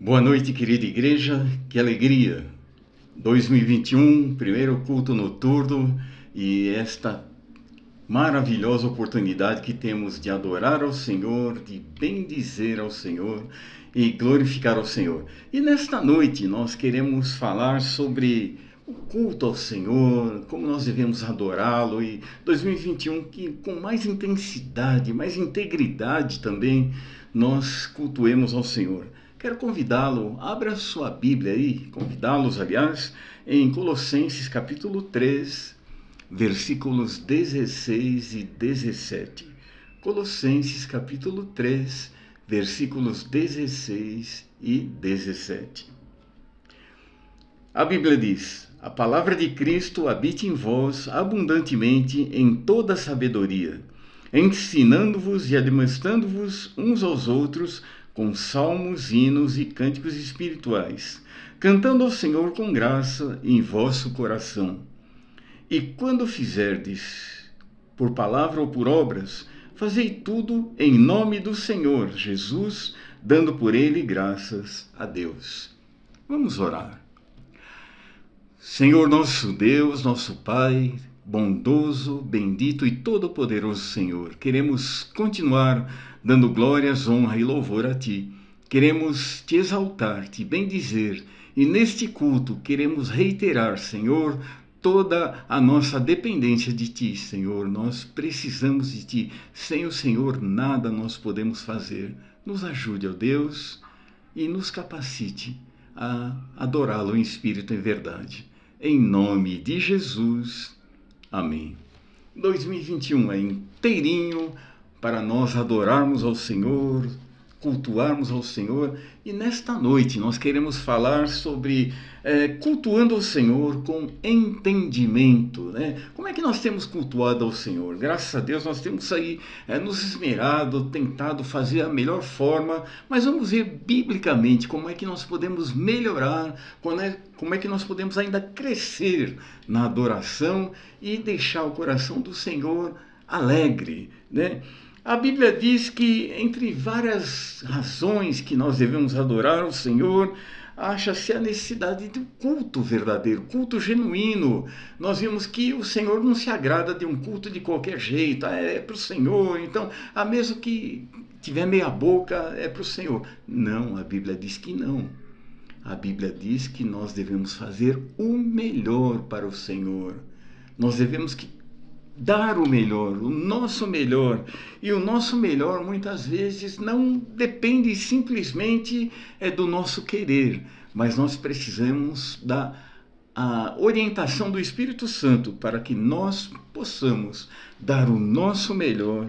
Boa noite, querida igreja, que alegria! 2021, primeiro culto noturno e esta maravilhosa oportunidade que temos de adorar ao Senhor, de bendizer ao Senhor e glorificar ao Senhor. E nesta noite nós queremos falar sobre o culto ao Senhor, como nós devemos adorá-lo, e 2021 que com mais intensidade, mais integridade também nós cultuemos ao Senhor. Quero convidá-lo, abra sua Bíblia aí, convidá-los, aliás, em Colossenses capítulo 3, versículos 16 e 17. Colossenses capítulo 3, versículos 16 e 17. A Bíblia diz: a palavra de Cristo habite em vós abundantemente em toda sabedoria, ensinando-vos e admoestando-vos uns aos outros com salmos, hinos e cânticos espirituais, cantando ao Senhor com graça em vosso coração. E quando fizerdes, por palavra ou por obras, fazei tudo em nome do Senhor Jesus, dando por ele graças a Deus. Vamos orar. Senhor nosso Deus, nosso Pai, bondoso, bendito e todo-poderoso Senhor, queremos continuar dando glórias, honra e louvor a Ti. Queremos Te exaltar, Te bendizer, e neste culto queremos reiterar, Senhor, toda a nossa dependência de Ti, Senhor. Nós precisamos de Ti. Sem o Senhor nada nós podemos fazer. Nos ajude, ó Deus, e nos capacite a adorá-lo em espírito e verdade. Em nome de Jesus. Amém. 2021 é inteirinho para nós adorarmos ao Senhor, cultuarmos ao Senhor. E nesta noite nós queremos falar sobre cultuando ao Senhor com entendimento, né? Como é que nós temos cultuado ao Senhor? Graças a Deus nós temos aí nos esmerado, tentado fazer a melhor forma, mas vamos ver biblicamente como é que nós podemos melhorar, como é que nós podemos ainda crescer na adoração e deixar o coração do Senhor alegre, né? A Bíblia diz que, entre várias razões que nós devemos adorar o Senhor, acha-se a necessidade de um culto verdadeiro, culto genuíno. Nós vimos que o Senhor não se agrada de um culto de qualquer jeito, é para o Senhor, então, mesmo que tiver meia boca, é para o Senhor. Não, a Bíblia diz que não. A Bíblia diz que nós devemos fazer o melhor para o Senhor. Nós devemos dar o melhor, o nosso melhor. E o nosso melhor muitas vezes não depende simplesmente do nosso querer, mas nós precisamos da orientação do Espírito Santo para que nós possamos dar o nosso melhor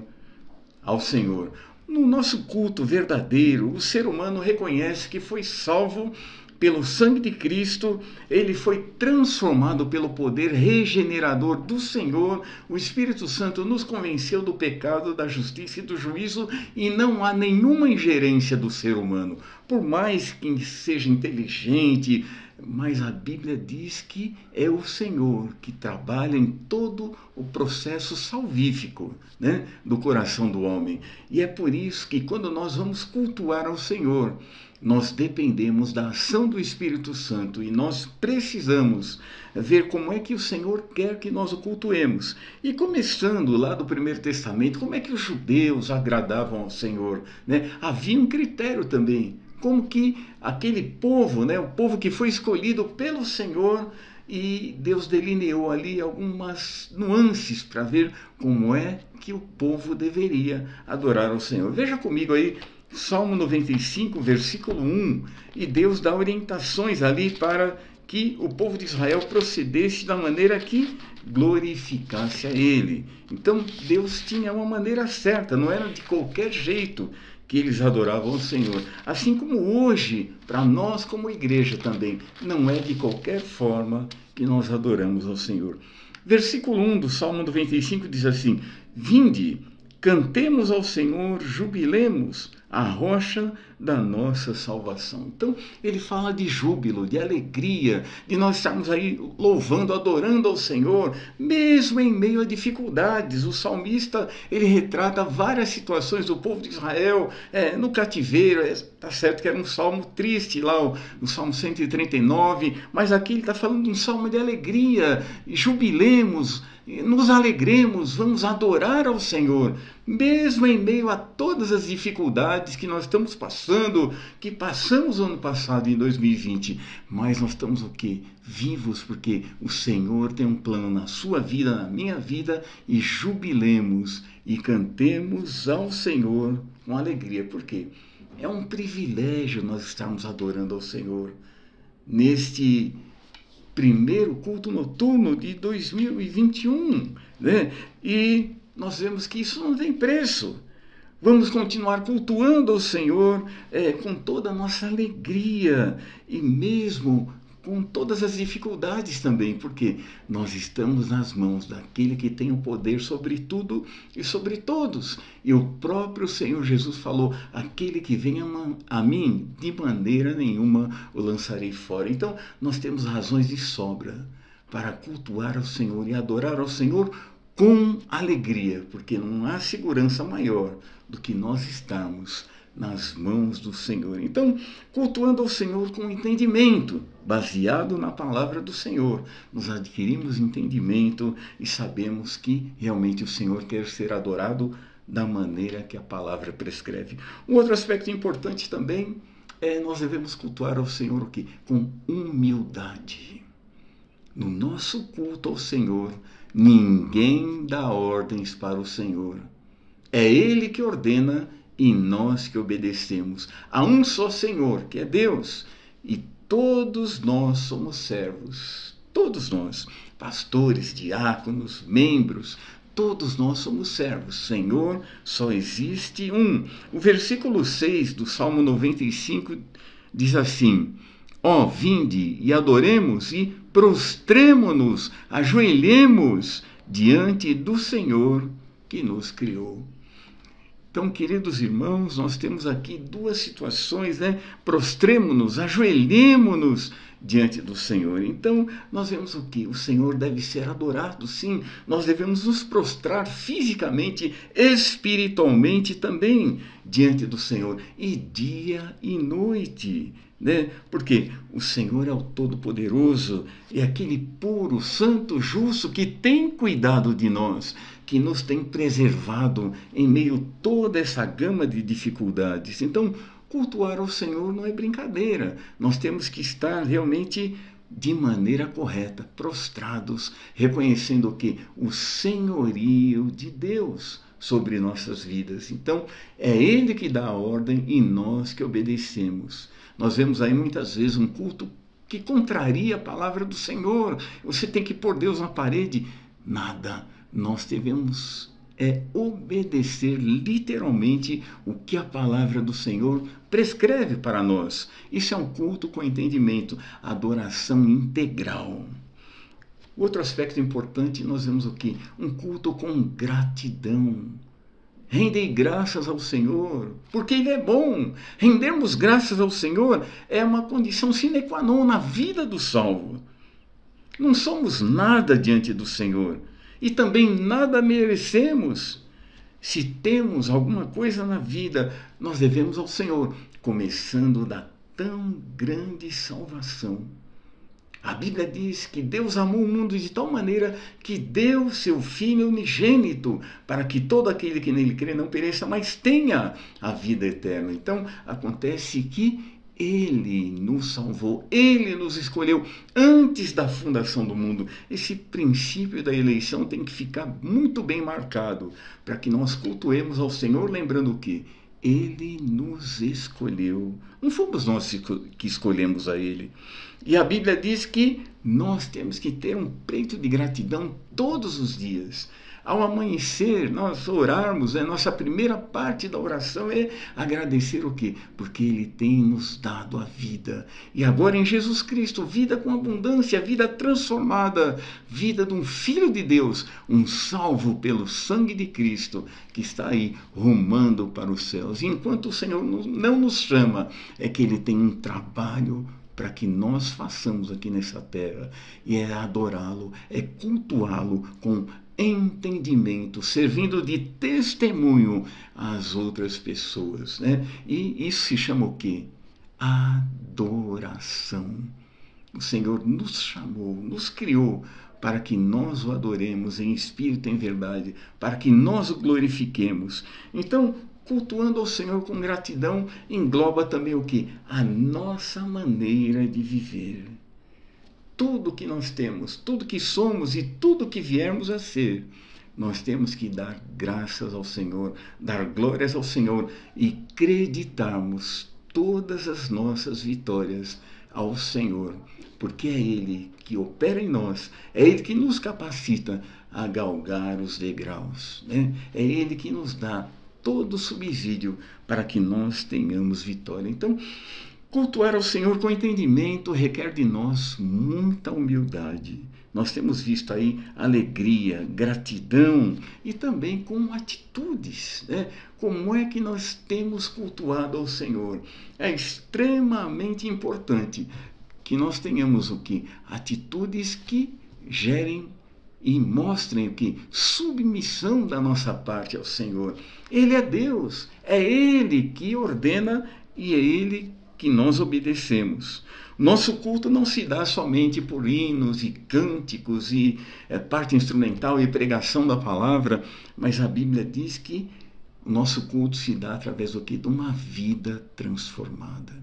ao Senhor. No nosso culto verdadeiro, o ser humano reconhece que foi salvo pelo sangue de Cristo, ele foi transformado pelo poder regenerador do Senhor. O Espírito Santo nos convenceu do pecado, da justiça e do juízo, e não há nenhuma ingerência do ser humano. Por mais que seja inteligente, mas a Bíblia diz que é o Senhor que trabalha em todo o processo salvífico, né, do coração do homem. E é por isso que quando nós vamos cultuar ao Senhor, nós dependemos da ação do Espírito Santo e nós precisamos ver como é que o Senhor quer que nós o cultuemos. E começando lá do Primeiro Testamento, como é que os judeus agradavam ao Senhor, né? Havia um critério também, como que aquele povo, né, o povo que foi escolhido pelo Senhor, e Deus delineou ali algumas nuances para ver como é que o povo deveria adorar ao Senhor. Veja comigo aí Salmo 95, versículo 1, e Deus dá orientações ali para que o povo de Israel procedesse da maneira que glorificasse a Ele. Então Deus tinha uma maneira certa, não era de qualquer jeito que eles adoravam o Senhor. Assim como hoje, para nós como igreja também, não é de qualquer forma que nós adoramos ao Senhor. Versículo 1 do Salmo 95 diz assim: vinde, cantemos ao Senhor, jubilemos, a rocha da nossa salvação. Então, ele fala de júbilo, de alegria, de nós estarmos aí louvando, adorando ao Senhor, mesmo em meio a dificuldades. O salmista, ele retrata várias situações do povo de Israel no cativeiro. Tá certo que era um salmo triste lá, o Salmo 139, mas aqui ele está falando de um salmo de alegria. Jubilemos, nos alegremos, vamos adorar ao Senhor, mesmo em meio a todas as dificuldades que nós estamos passando, que passamos ano passado, em 2020, mas nós estamos o quê? Vivos, porque o Senhor tem um plano na sua vida, na minha vida, e jubilemos e cantemos ao Senhor com alegria. Por quê? É um privilégio nós estarmos adorando ao Senhor neste primeiro culto noturno de 2021, né? E nós vemos que isso não tem preço. Vamos continuar cultuando ao Senhor com toda a nossa alegria e mesmo com todas as dificuldades também, porque nós estamos nas mãos daquele que tem o poder sobre tudo e sobre todos. E o próprio Senhor Jesus falou: aquele que vem a mim, de maneira nenhuma o lançarei fora. Então, nós temos razões de sobra para cultuar ao Senhor e adorar ao Senhor com alegria, porque não há segurança maior do que nós estarmos nas mãos do Senhor. Então, cultuando ao Senhor com entendimento, baseado na palavra do Senhor, nos adquirimos entendimento e sabemos que realmente o Senhor quer ser adorado da maneira que a palavra prescreve. Um outro aspecto importante também nós devemos cultuar ao Senhor o quê? Com humildade. No nosso culto ao Senhor, ninguém dá ordens para o Senhor. É Ele que ordena e nós que obedecemos. Há um só Senhor, que é Deus, e todos nós somos servos. Todos nós, pastores, diáconos, membros, todos nós somos servos. Senhor, só existe um. O versículo 6 do Salmo 95 diz assim: ó, vinde e adoremos e prostremo-nos, ajoelhemos diante do Senhor que nos criou. Então, queridos irmãos, nós temos aqui duas situações, né? Prostremo-nos, ajoelhemo-nos diante do Senhor. Então, nós vemos o quê? O Senhor deve ser adorado, sim. Nós devemos nos prostrar fisicamente, espiritualmente também diante do Senhor, e dia e noite, né? Porque o Senhor é o Todo-Poderoso, é aquele puro, santo, justo que tem cuidado de nós, que nos tem preservado em meio a toda essa gama de dificuldades. Então, cultuar ao Senhor não é brincadeira. Nós temos que estar realmente de maneira correta, prostrados, reconhecendo o quê? O senhorio de Deus sobre nossas vidas. Então, é Ele que dá a ordem e nós que obedecemos. Nós vemos aí muitas vezes um culto que contraria a palavra do Senhor. Você tem que pôr Deus na parede. Nada. Nós devemos obedecer literalmente o que a palavra do Senhor prescreve para nós. Isso é um culto com entendimento, adoração integral. Outro aspecto importante, nós vemos aqui, um culto com gratidão. Rendei graças ao Senhor, porque Ele é bom. Rendermos graças ao Senhor é uma condição sine qua non na vida do salvo. Não somos nada diante do Senhor e também nada merecemos. Se temos alguma coisa na vida, nós devemos ao Senhor, começando da tão grande salvação. A Bíblia diz que Deus amou o mundo de tal maneira que deu seu Filho unigênito para que todo aquele que nele crê não pereça, mas tenha a vida eterna. Então, acontece que Ele nos salvou, Ele nos escolheu antes da fundação do mundo. Esse princípio da eleição tem que ficar muito bem marcado para que nós cultuemos ao Senhor, lembrando o quê? Ele nos escolheu. Não fomos nós que escolhemos a Ele. E a Bíblia diz que nós temos que ter um peito de gratidão todos os dias. ao amanhecer, nós orarmos, nossa primeira parte da oração é agradecer o quê? Porque Ele tem nos dado a vida. E agora em Jesus Cristo, vida com abundância, vida transformada, vida de um Filho de Deus, um salvo pelo sangue de Cristo, que está aí rumando para os céus. E enquanto o Senhor não nos chama, é que Ele tem um trabalho para que nós façamos aqui nessa terra, e é adorá-lo, é cultuá-lo com entendimento, servindo de testemunho às outras pessoas, né? E isso se chama o quê? Adoração. O Senhor nos chamou, nos criou para que nós o adoremos em espírito e em verdade, para que nós o glorifiquemos. Então, cultuando ao Senhor com gratidão engloba também o quê? A nossa maneira de viver. Tudo que nós temos, tudo que somos e tudo que viermos a ser, nós temos que dar graças ao Senhor, dar glórias ao Senhor e acreditarmos todas as nossas vitórias ao Senhor, porque é Ele que opera em nós, é Ele que nos capacita a galgar os degraus, né? É Ele que nos dá todo o subsídio para que nós tenhamos vitória. Então, cultuar ao Senhor com entendimento requer de nós muita humildade. Nós temos visto aí alegria, gratidão e também com atitudes, né? Como é que nós temos cultuado ao Senhor? É extremamente importante que nós tenhamos o quê? Atitudes que gerem e mostrem que submissão da nossa parte ao Senhor. Ele é Deus, é Ele que ordena e é Ele que nós obedecemos. Nosso culto não se dá somente por hinos e cânticos e parte instrumental e pregação da palavra, mas a Bíblia diz que o nosso culto se dá através do quê? De uma vida transformada.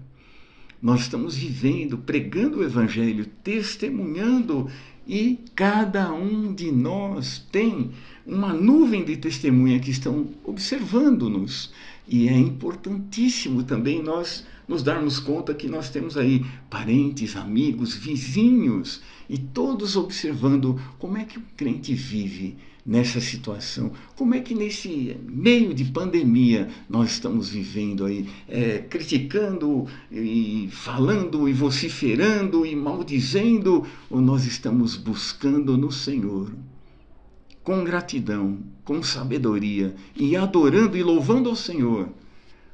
Nós estamos vivendo, pregando o Evangelho, testemunhando, e cada um de nós tem uma nuvem de testemunha que estão observando-nos. E é importantíssimo também nós nos darmos conta que nós temos aí parentes, amigos, vizinhos, e todos observando como é que o crente vive nessa situação, como é que nesse meio de pandemia nós estamos vivendo aí, criticando e falando e vociferando e maldizendo, ou nós estamos buscando no Senhor com gratidão, com sabedoria e adorando e louvando ao Senhor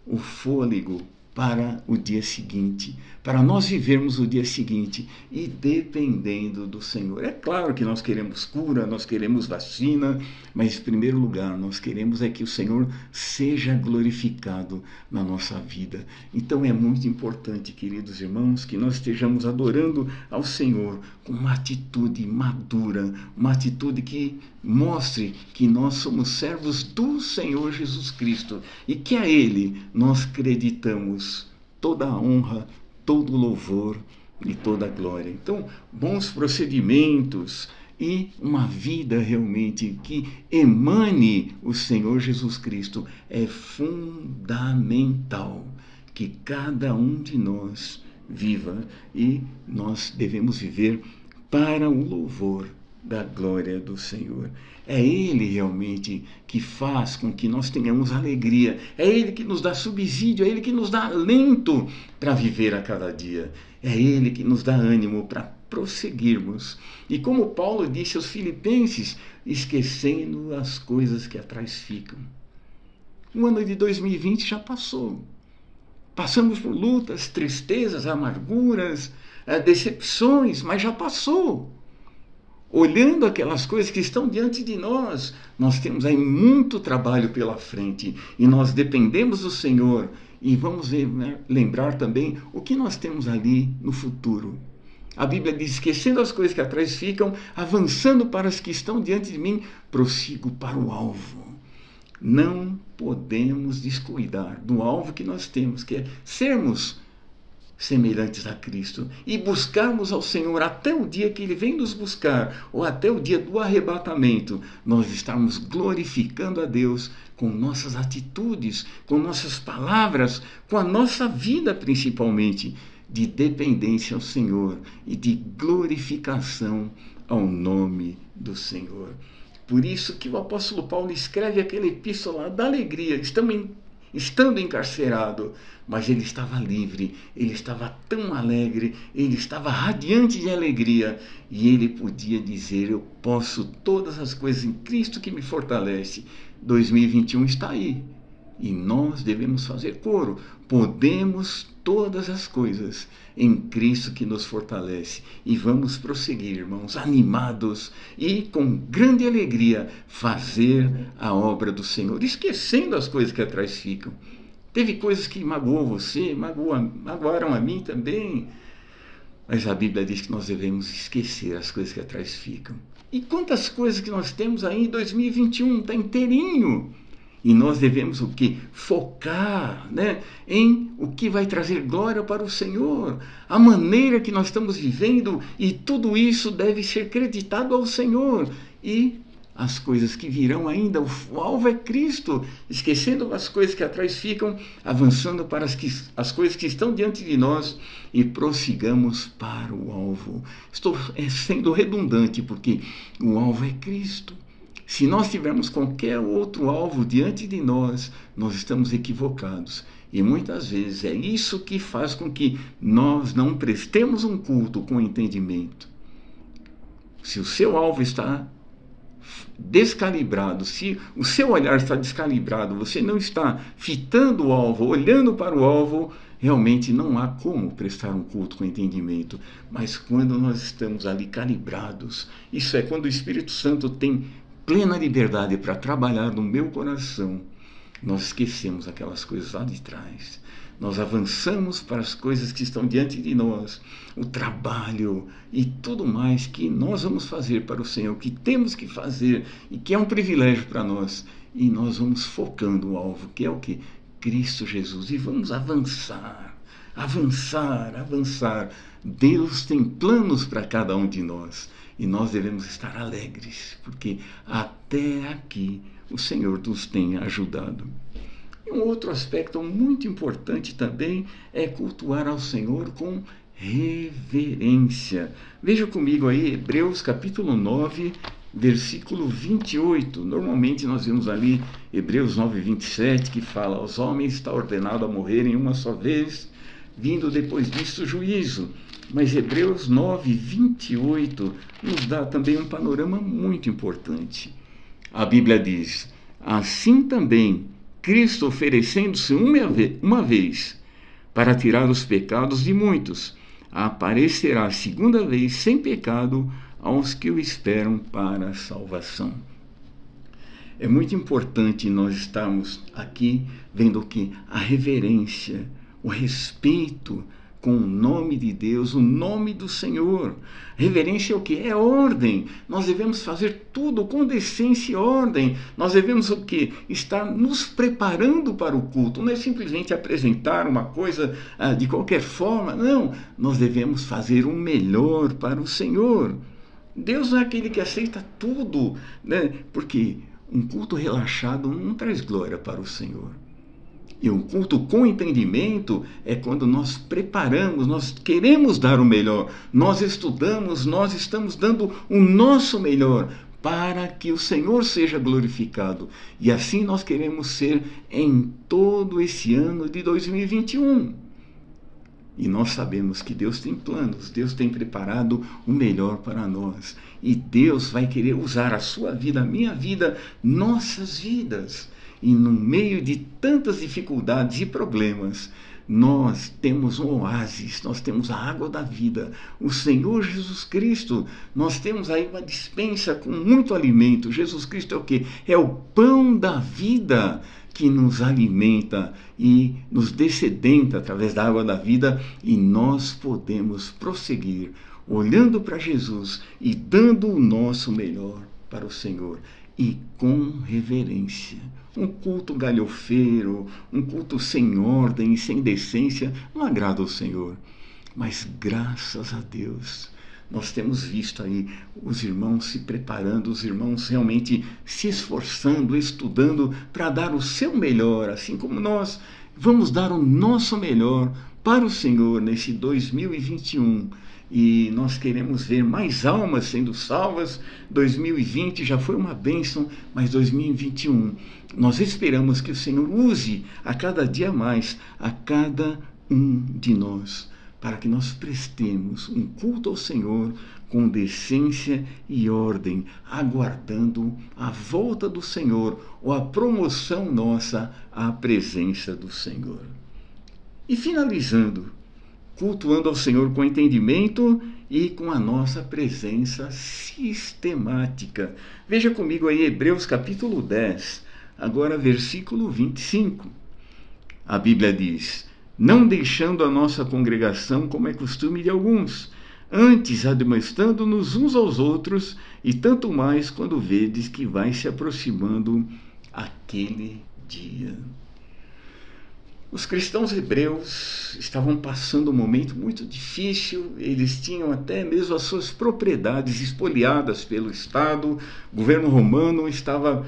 o fôlego para o dia seguinte, para nós vivermos o dia seguinte e dependendo do Senhor. É claro que nós queremos cura, nós queremos vacina, mas em primeiro lugar nós queremos é que o Senhor seja glorificado na nossa vida. Então é muito importante, queridos irmãos, que nós estejamos adorando ao Senhor com uma atitude madura, uma atitude que mostre que nós somos servos do Senhor Jesus Cristo e que a Ele nós acreditamos toda a honra, todo o louvor e toda a glória. Então, bons procedimentos e uma vida realmente que emane o Senhor Jesus Cristo é fundamental que cada um de nós viva, e nós devemos viver para o louvor da glória do Senhor. É Ele realmente que faz com que nós tenhamos alegria, é Ele que nos dá subsídio, é Ele que nos dá alento para viver a cada dia, é Ele que nos dá ânimo para prosseguirmos. E como Paulo disse aos Filipenses, esquecendo as coisas que atrás ficam. O ano de 2020 já passou. Passamos por lutas, tristezas, amarguras, decepções, mas já passou. Olhando aquelas coisas que estão diante de nós, nós temos aí muito trabalho pela frente e nós dependemos do Senhor e vamos lembrar também o que nós temos ali no futuro. A Bíblia diz, esquecendo as coisas que atrás ficam, avançando para as que estão diante de mim, prossigo para o alvo. Não podemos descuidar do alvo que nós temos, que é sermos semelhantes a Cristo e buscarmos ao Senhor até o dia que Ele vem nos buscar, ou até o dia do arrebatamento, nós estamos glorificando a Deus com nossas atitudes, com nossas palavras, com a nossa vida principalmente, de dependência ao Senhor e de glorificação ao nome do Senhor. Por isso que o apóstolo Paulo escreve aquela epístola da alegria, estando encarcerado, mas ele estava livre, ele estava tão alegre, ele estava radiante de alegria, e ele podia dizer: eu posso todas as coisas em Cristo que me fortalece. 2021 está aí, e nós devemos fazer coro. Podemos todas as coisas em Cristo que nos fortalece. E vamos prosseguir, irmãos, animados e com grande alegria fazer a obra do Senhor, esquecendo as coisas que atrás ficam. Teve coisas que magoou você, magoaram a mim também. Mas a Bíblia diz que nós devemos esquecer as coisas que atrás ficam. E quantas coisas que nós temos aí em 2021, está inteirinho. E nós devemos o quê? Focar, né, em o que vai trazer glória para o Senhor, a maneira que nós estamos vivendo, e tudo isso deve ser creditado ao Senhor. E as coisas que virão ainda, o alvo é Cristo, esquecendo as coisas que atrás ficam, avançando para as coisas que estão diante de nós, e prossigamos para o alvo. Estou sendo redundante, porque o alvo é Cristo. Se nós tivermos qualquer outro alvo diante de nós, nós estamos equivocados. E muitas vezes é isso que faz com que nós não prestemos um culto com entendimento. Se o seu alvo está descalibrado, se o seu olhar está descalibrado, você não está fitando o alvo, olhando para o alvo, realmente não há como prestar um culto com entendimento. Mas quando nós estamos ali calibrados, isso é quando o Espírito Santo tem plena liberdade para trabalhar no meu coração, nós esquecemos aquelas coisas lá de trás. Nós avançamos para as coisas que estão diante de nós, o trabalho e tudo mais que nós vamos fazer para o Senhor, que temos que fazer e que é um privilégio para nós. E nós vamos focando o alvo, que é o quê? Cristo Jesus. E vamos avançar, avançar, avançar. Deus tem planos para cada um de nós. E nós devemos estar alegres, porque até aqui o Senhor nos tem ajudado. E um outro aspecto muito importante também é cultuar ao Senhor com reverência. Veja comigo aí, Hebreus capítulo 9, versículo 28. Normalmente nós vemos ali Hebreus 9, 27, que fala: aos homens está ordenado a morrerem uma só vez, vindo depois disso o juízo. Mas Hebreus 9, 28 nos dá também um panorama muito importante. A Bíblia diz: assim também Cristo, oferecendo-se uma vez para tirar os pecados de muitos, aparecerá a segunda vez sem pecado aos que o esperam para a salvação. É muito importante nós estarmos aqui vendo que a reverência, o respeito com o nome de Deus, o nome do Senhor. Reverência é o que? É ordem. Nós devemos fazer tudo com decência e ordem. Nós devemos o que? Estar nos preparando para o culto. Não é simplesmente apresentar uma coisa de qualquer forma. Não, nós devemos fazer o melhor para o Senhor. Deus não é aquele que aceita tudo, né? Porque um culto relaxado não traz glória para o Senhor. E um culto com entendimento é quando nós preparamos, nós queremos dar o melhor, nós estudamos, nós estamos dando o nosso melhor para que o Senhor seja glorificado. E assim nós queremos ser em todo esse ano de 2021. E nós sabemos que Deus tem planos, Deus tem preparado o melhor para nós. E Deus vai querer usar a sua vida, a minha vida, nossas vidas. E no meio de tantas dificuldades e problemas, nós temos um oásis, nós temos a água da vida, o Senhor Jesus Cristo. Nós temos aí uma despensa com muito alimento. Jesus Cristo é o quê? É o pão da vida que nos alimenta e nos dessedenta através da água da vida, e nós podemos prosseguir olhando para Jesus e dando o nosso melhor para o Senhor, e com reverência. Um culto galhofeiro, um culto sem ordem e sem decência não agrada ao Senhor. Mas graças a Deus, nós temos visto aí os irmãos se preparando, os irmãos realmente se esforçando, estudando para dar o seu melhor, assim como nós vamos dar o nosso melhor para o Senhor nesse 2021. E nós queremos ver mais almas sendo salvas. 2020 já foi uma bênção, mas 2021 nós esperamos que o Senhor use a cada dia mais, a cada um de nós, para que nós prestemos um culto ao Senhor com decência e ordem, aguardando a volta do Senhor ou a promoção nossa à presença do Senhor. E finalizando, cultuando ao Senhor com entendimento e com a nossa presença sistemática. Veja comigo aí Hebreus capítulo 10, agora versículo 25. A Bíblia diz: não deixando a nossa congregação como é costume de alguns, antes admoestando-nos uns aos outros, e tanto mais quando vedes que vai se aproximando aquele dia. Os cristãos hebreus estavam passando um momento muito difícil. Eles tinham até mesmo as suas propriedades espoliadas pelo Estado. O governo romano estava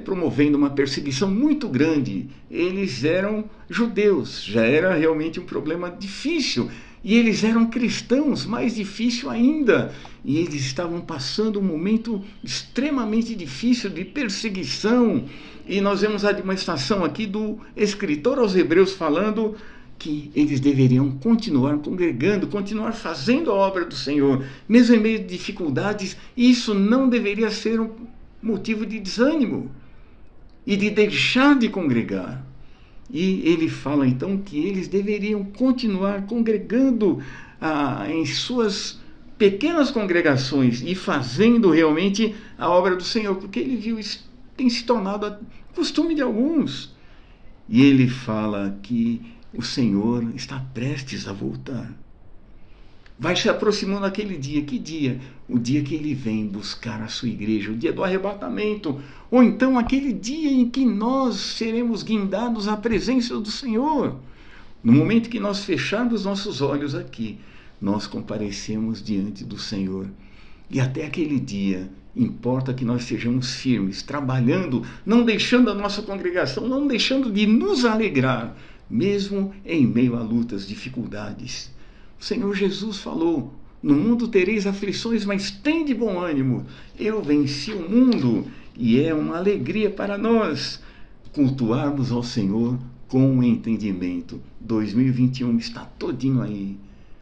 promovendo uma perseguição muito grande. Eles eram judeus, já era realmente um problema difícil. E eles eram cristãos, mais difícil ainda. E eles estavam passando um momento extremamente difícil de perseguição. E nós vemos a demonstração aqui do escritor aos Hebreus falando que eles deveriam continuar congregando, continuar fazendo a obra do Senhor, mesmo em meio de dificuldades. E isso não deveria ser um motivo de desânimo e de deixar de congregar. E ele fala então que eles deveriam continuar congregando em suas pequenas congregações e fazendo realmente a obra do Senhor, porque ele viu isso tem se tornado costume de alguns. E ele fala que o Senhor está prestes a voltar. Vai se aproximando aquele dia. Que dia? O dia que ele vem buscar a sua igreja, o dia do arrebatamento, ou então aquele dia em que nós seremos guindados à presença do Senhor. No momento que nós fecharmos nossos olhos aqui, nós comparecemos diante do Senhor. E até aquele dia, importa que nós sejamos firmes, trabalhando, não deixando a nossa congregação, não deixando de nos alegrar, mesmo em meio a lutas, dificuldades. O Senhor Jesus falou: no mundo tereis aflições, mas tende bom ânimo. Eu venci o mundo. E é uma alegria para nós cultuarmos ao Senhor com entendimento. 2021 está todinho aí,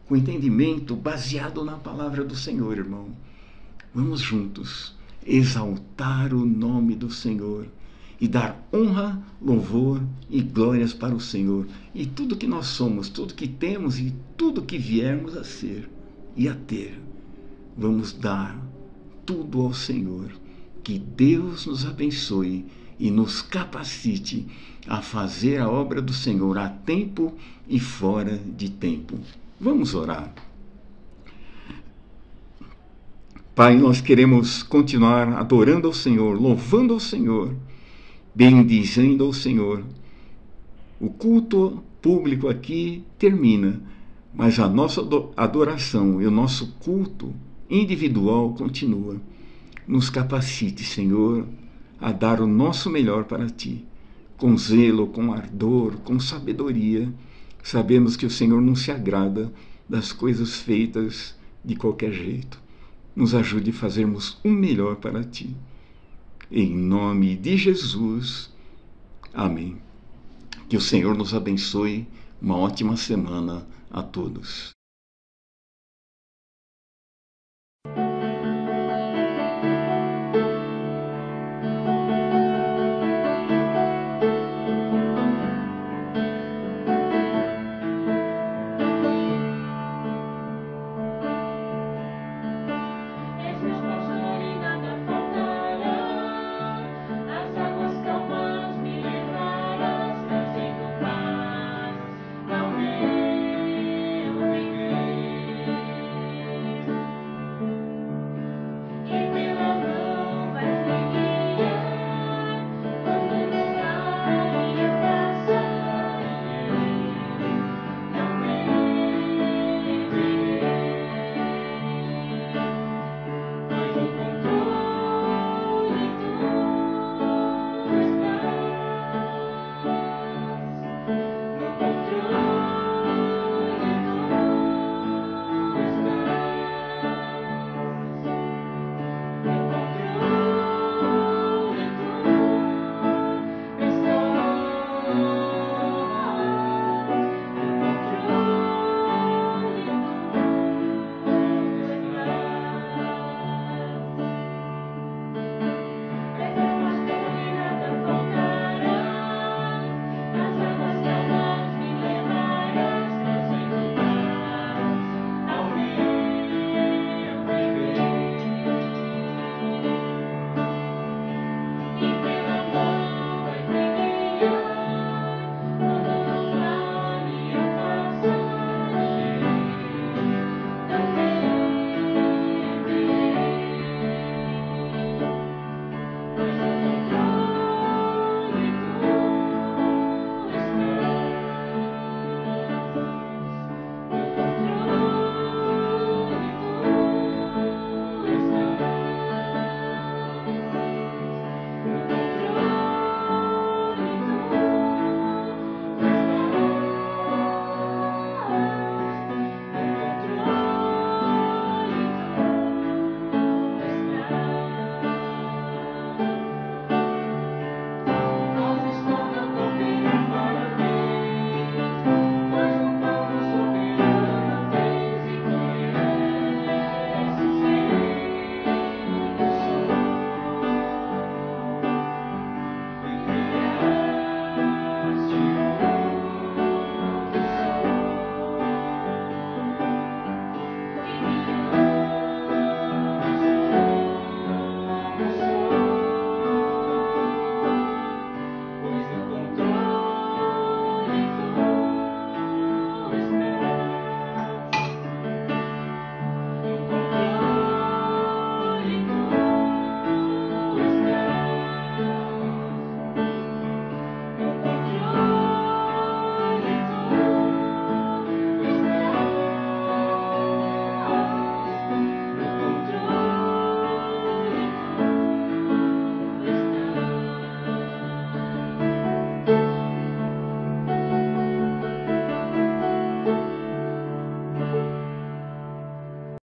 com entendimento baseado na palavra do Senhor, irmão. Vamos juntos exaltar o nome do Senhor e dar honra, louvor e glórias para o Senhor. E tudo que nós somos, tudo que temos e tudo que viermos a ser e a ter, vamos dar tudo ao Senhor. Que Deus nos abençoe e nos capacite a fazer a obra do Senhor a tempo e fora de tempo. Vamos orar. Pai, nós queremos continuar adorando ao Senhor, louvando ao Senhor, bendizendo ao Senhor. O culto público aqui termina, mas a nossa adoração e o nosso culto individual continua. Nos capacite, Senhor, a dar o nosso melhor para Ti, com zelo, com ardor, com sabedoria. Sabemos que o Senhor não se agrada das coisas feitas de qualquer jeito. Nos ajude a fazermos o melhor para Ti. Em nome de Jesus. Amém. Que o Senhor nos abençoe. Uma ótima semana a todos.